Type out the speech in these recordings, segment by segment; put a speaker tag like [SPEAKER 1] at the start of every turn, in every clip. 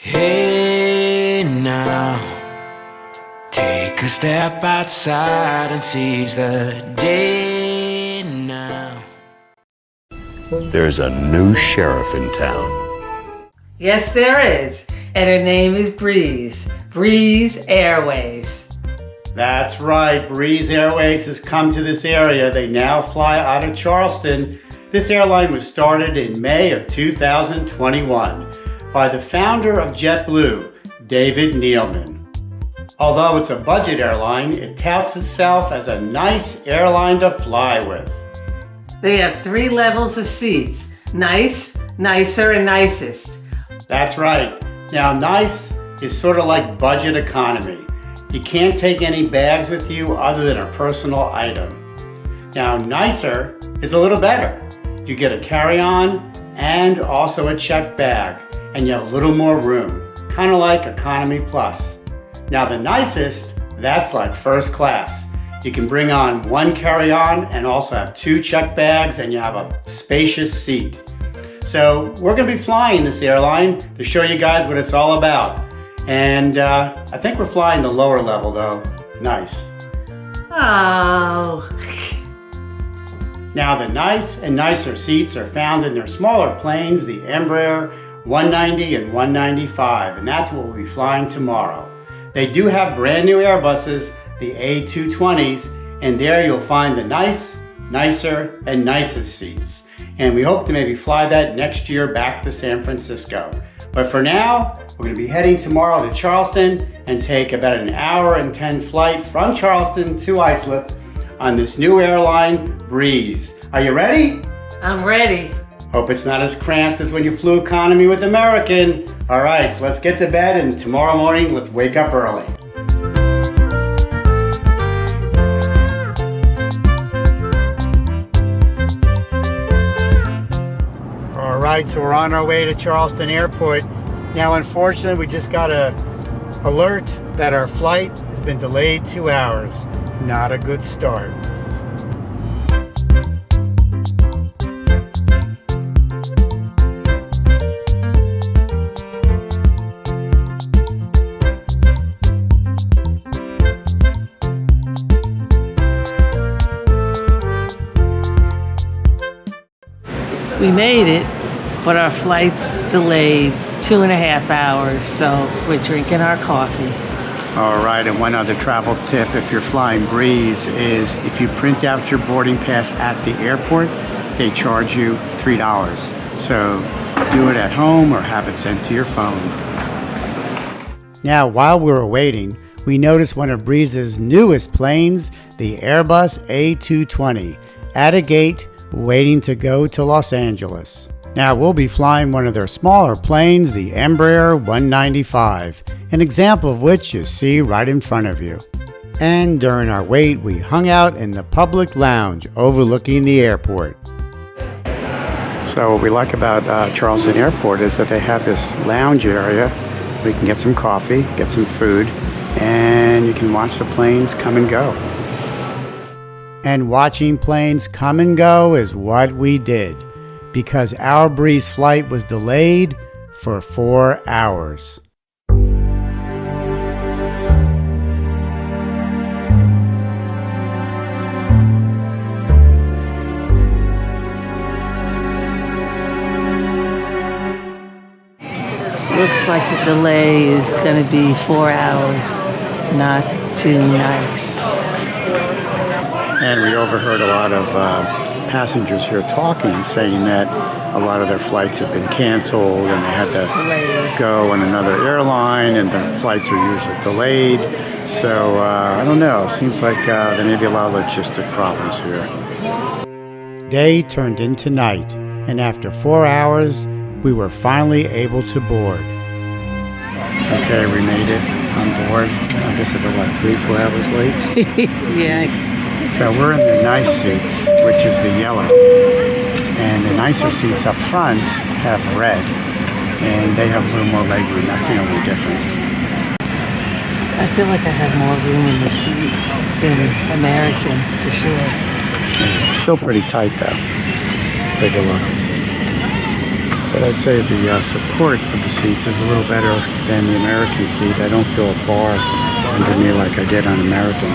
[SPEAKER 1] Hey now, take a step outside and seize the day now.
[SPEAKER 2] There's a new sheriff in town.
[SPEAKER 3] Yes, there is. And her name is Breeze. Breeze Airways.
[SPEAKER 4] That's right, Breeze Airways has come to this area. They now fly out of Charleston. This airline was started in May of 2021 by the founder of JetBlue, David Neeleman. Although it's a budget airline, it touts itself as a nice airline to fly with.
[SPEAKER 3] They have 3 levels of seats. Nice, nicer, and nicest.
[SPEAKER 4] That's right. Now, nice is sort of like budget economy. You can't take any bags with you other than a personal item. Now, nicer is a little better. You get a carry-on and also a checked bag, and you have a little more room, kind of like Economy Plus. Now, the nicest, that's like first class. You can bring on 1 carry-on and also have 2 checked bags, and you have a spacious seat. So we're going to be flying this airline to show you guys what it's all about. And I think we're flying the lower level though. Nice.
[SPEAKER 3] Oh.
[SPEAKER 4] Now the nice and nicer seats are found in their smaller planes, the Embraer 190 and 195, and that's what we'll be flying tomorrow. They do have brand new Airbuses, the A220s, and there you'll find the nice, nicer, and nicest seats. And we hope to maybe fly that next year back to San Francisco. But for now, we're going to be heading tomorrow to Charleston and take about an hour and 10 flight from Charleston to Islip on this new airline, Breeze. Are you ready?
[SPEAKER 3] I'm ready.
[SPEAKER 4] Hope it's not as cramped as when you flew economy with American. All right, so let's get to bed, and tomorrow morning, let's wake up early. All right, so we're on our way to Charleston Airport. Now, unfortunately, we just got an alert that our flight has been delayed 2 hours. Not a good start.
[SPEAKER 3] We made it, but our flight's delayed 2.5 hours, so we're drinking our coffee.
[SPEAKER 4] All right, and one other travel tip if you're flying Breeze is if you print out your boarding pass at the airport, they charge you $3. So do it at home or have it sent to your phone. Now, while we were waiting, we noticed one of Breeze's newest planes, the Airbus A220, at a gate waiting to go to Los Angeles. Now, we'll be flying one of their smaller planes, the Embraer 195, an example of which you see right in front of you. And during our wait, we hung out in the public lounge overlooking the airport. So what we like about Charleston Airport is that they have this lounge area where you can get some coffee, get some food, and you can watch the planes come and go. And watching planes come and go is what we did, because our Breeze flight was delayed for 4 hours.
[SPEAKER 3] Looks like the delay is going to be 4 hours. Not too nice.
[SPEAKER 4] And we overheard a lot of passengers here talking, saying that a lot of their flights have been canceled and they had to go on another airline, and the flights are usually delayed. So I don't know, seems like there may be a lot of logistic problems here. Day turned into night, and after 4 hours, we were finally able to board. Okay, we made it on board. I guess it was like 3-4 hours late.
[SPEAKER 3] Yes.
[SPEAKER 4] So we're in the nice seats, which is the yellow. And the nicer seats up front have red. And they have a little more legroom. That's the only difference.
[SPEAKER 3] I feel like I have more room in the seat than American, for sure.
[SPEAKER 4] Still pretty tight, though. Take a look. But I'd say the support of the seats is a little better than the American seat. I don't feel a bar under me like I did on American.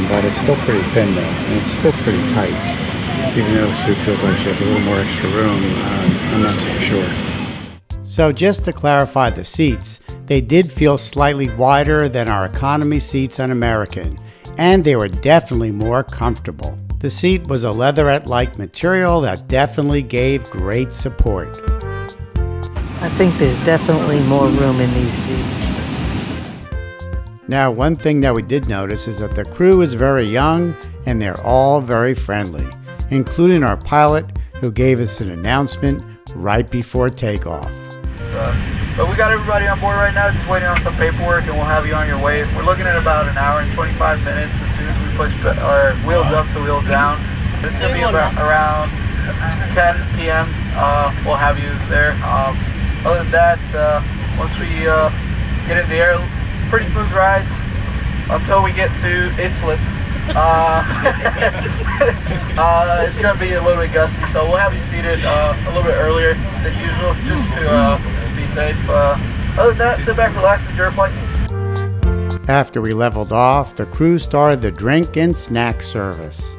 [SPEAKER 4] But it's still pretty thin though, and it's still pretty tight. Even though Sue feels like she has a little more extra room, I'm not so sure. So just to clarify the seats, they did feel slightly wider than our economy seats on American, and they were definitely more comfortable. The seat was a leatherette-like material that definitely gave great support.
[SPEAKER 3] I think there's definitely more room in these seats.
[SPEAKER 4] Now, one thing that we did notice is that the crew is very young and they're all very friendly, including our pilot who gave us an announcement right before takeoff.
[SPEAKER 5] But we got everybody on board right now, just waiting on some paperwork, and we'll have you on your way. We're looking at about an hour and 25 minutes as soon as we push our wheels up to wheels down. It's going to be about around 10 p.m. We'll have you there. Other than that, once we get in the air, pretty smooth rides until we get to Islip. It's going to be a little bit gusty, so we'll have you seated a little bit earlier than usual, just to be safe. Other than that, sit back, relax, enjoy your flight.
[SPEAKER 4] After we leveled off, the crew started the drink and snack service.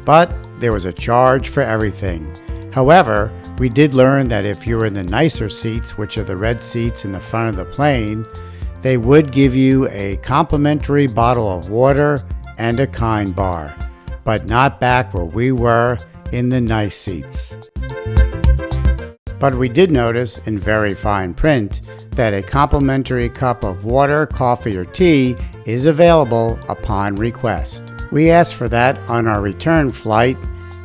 [SPEAKER 4] But there was a charge for everything. However, we did learn that if you were in the nicer seats, which are the red seats in the front of the plane, they would give you a complimentary bottle of water and a kind bar, but not back where we were in the nice seats. But we did notice in very fine print that a complimentary cup of water, coffee, or tea is available upon request. We asked for that on our return flight.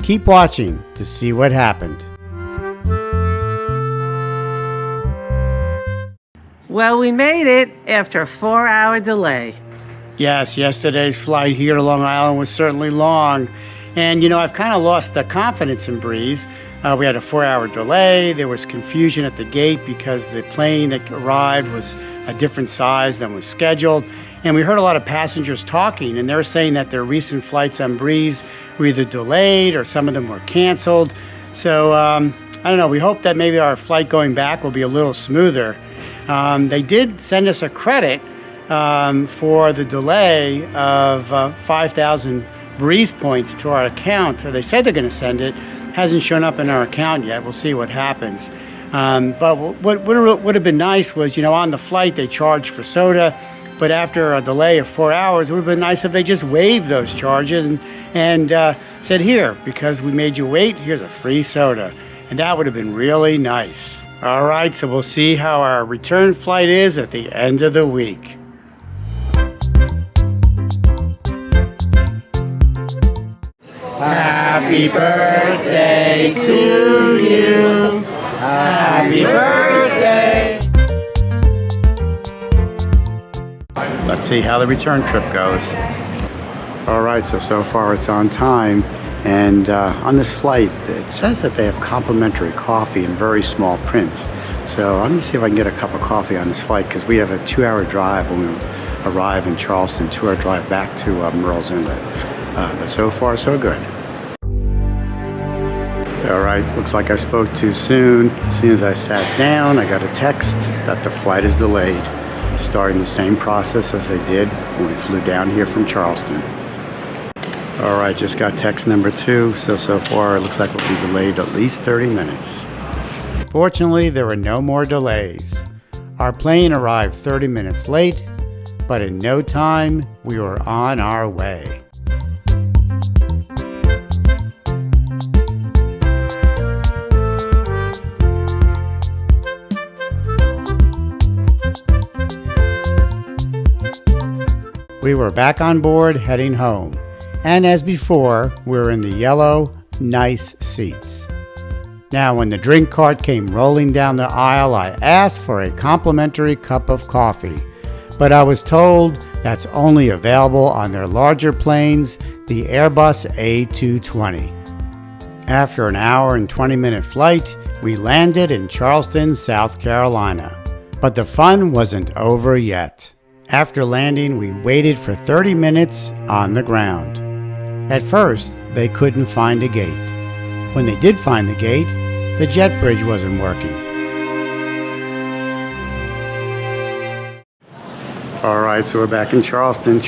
[SPEAKER 4] Keep watching to see what happened.
[SPEAKER 3] Well, we made it after a 4-hour delay.
[SPEAKER 4] Yes, yesterday's flight here to Long Island was certainly long. And, I've kind of lost the confidence in Breeze. We had a 4-hour delay. There was confusion at the gate because the plane that arrived was a different size than was scheduled. And we heard a lot of passengers talking, and they were saying that their recent flights on Breeze were either delayed or some of them were canceled. So, I don't know. We hope that maybe our flight going back will be a little smoother. They did send us a credit for the delay of 5,000 Breeze points to our account. Or they said they're going to send it. Hasn't shown up in our account yet. We'll see what happens. But what would have been nice was, on the flight they charged for soda, but after a delay of 4 hours, it would have been nice if they just waived those charges and said, here, because we made you wait, here's a free soda. And that would have been really nice. All right, so we'll see how our return flight is at the end of the week. Happy birthday to you. Happy birthday. Let's see how the return trip goes. All right, so far it's on time. And on this flight, it says that they have complimentary coffee in very small print. So I'm going to see if I can get a cup of coffee on this flight because we have a 2-hour drive when we arrive in Charleston, 2-hour drive back to Merle's Inlet. But so far, so good. All right, looks like I spoke too soon. As soon as I sat down, I got a text that the flight is delayed, starting the same process as they did when we flew down here from Charleston. All right, just got text number 2, so far it looks like we'll be delayed at least 30 minutes. Fortunately, there were no more delays. Our plane arrived 30 minutes late, but in no time, we were on our way. We were back on board, heading home. And as before, we were in the yellow, nice seats. Now, when the drink cart came rolling down the aisle, I asked for a complimentary cup of coffee. But I was told that's only available on their larger planes, the Airbus A220. After an hour and 20-minute flight, we landed in Charleston, South Carolina. But the fun wasn't over yet. After landing, we waited for 30 minutes on the ground. At first, they couldn't find a gate. When they did find the gate, the jet bridge wasn't working. All right, so we're back in Charleston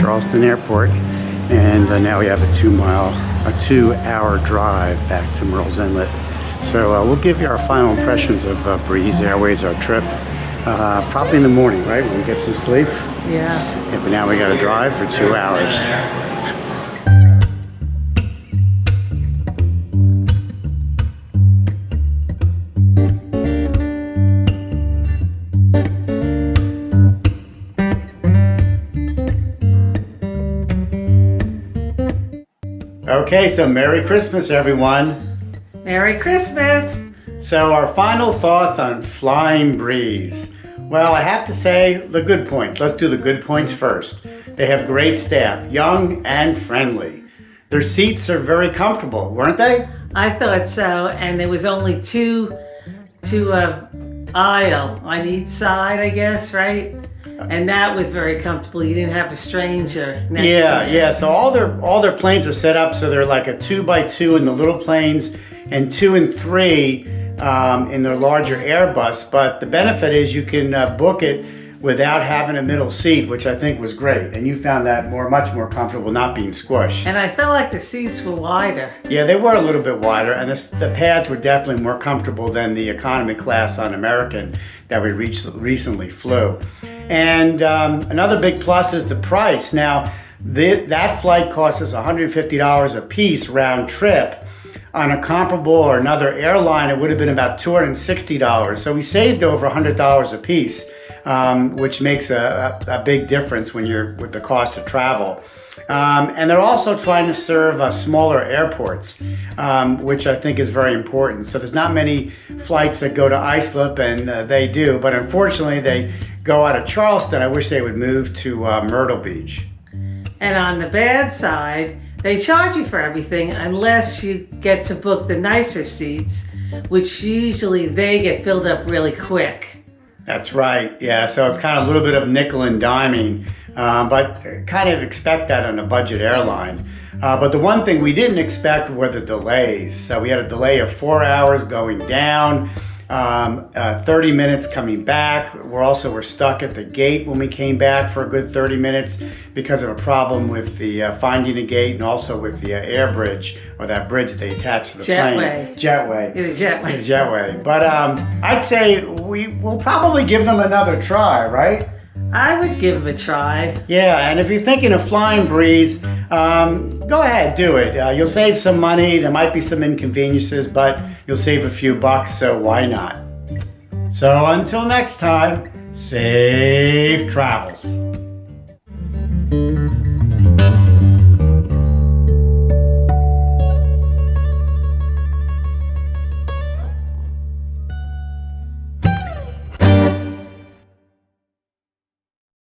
[SPEAKER 4] Airport, and now we have a 2-hour drive back to Murrells Inlet. So we'll give you our final impressions of Breeze Airways, our trip, probably in the morning, right, when we get some sleep.
[SPEAKER 3] Yeah.
[SPEAKER 4] But now we got to drive for 2 hours. Okay, so Merry Christmas, everyone.
[SPEAKER 3] Merry Christmas.
[SPEAKER 4] So our final thoughts on Flying Breeze. Well, I have to say the good points. Let's do the good points first. They have great staff, young and friendly. Their seats are very comfortable, weren't they?
[SPEAKER 3] I thought so, and there was only two aisle on each side, I guess, right? And that was very comfortable. You didn't have a stranger next to you.
[SPEAKER 4] Yeah. So all their planes are set up so they're like a 2x2 in the little planes and 2 and 3 in their larger Airbus. But the benefit is you can book it without having a middle seat, which I think was great. And you found that much more comfortable, not being squished.
[SPEAKER 3] And I felt like the seats were wider.
[SPEAKER 4] Yeah, they were a little bit wider, and the pads were definitely more comfortable than the economy class on American that we recently flew. And another big plus is the price. Now, that flight costs us $150 a piece round trip. On a comparable or another airline, it would have been about $260. So we saved over $100 a piece, which makes a big difference when you're with the cost of travel. And they're also trying to serve smaller airports, which I think is very important. So there's not many flights that go to Islip, and they do. But unfortunately, they go out of Charleston. I wish they would move to Myrtle Beach.
[SPEAKER 3] And on the bad side, they charge you for everything unless you get to book the nicer seats, which usually they get filled up really quick.
[SPEAKER 4] That's right. Yeah, so it's kind of a little bit of nickel and diming, but kind of expect that on a budget airline. But the one thing we didn't expect were the delays. So we had a delay of 4 hours going down, 30 minutes coming back. We're stuck at the gate when we came back for a good 30 minutes because of a problem with the finding a gate and also with the air bridge, or that bridge that they attach to the plane. Jetway.
[SPEAKER 3] Yeah, the jetway.
[SPEAKER 4] The jetway. But I'd say we'll probably give them another try, right?
[SPEAKER 3] I would give them a try.
[SPEAKER 4] Yeah, and if you're thinking of Flying Breeze, go ahead, do it. You'll save some money. There might be some inconveniences, but you'll save a few bucks, so why not? So until next time, safe travels.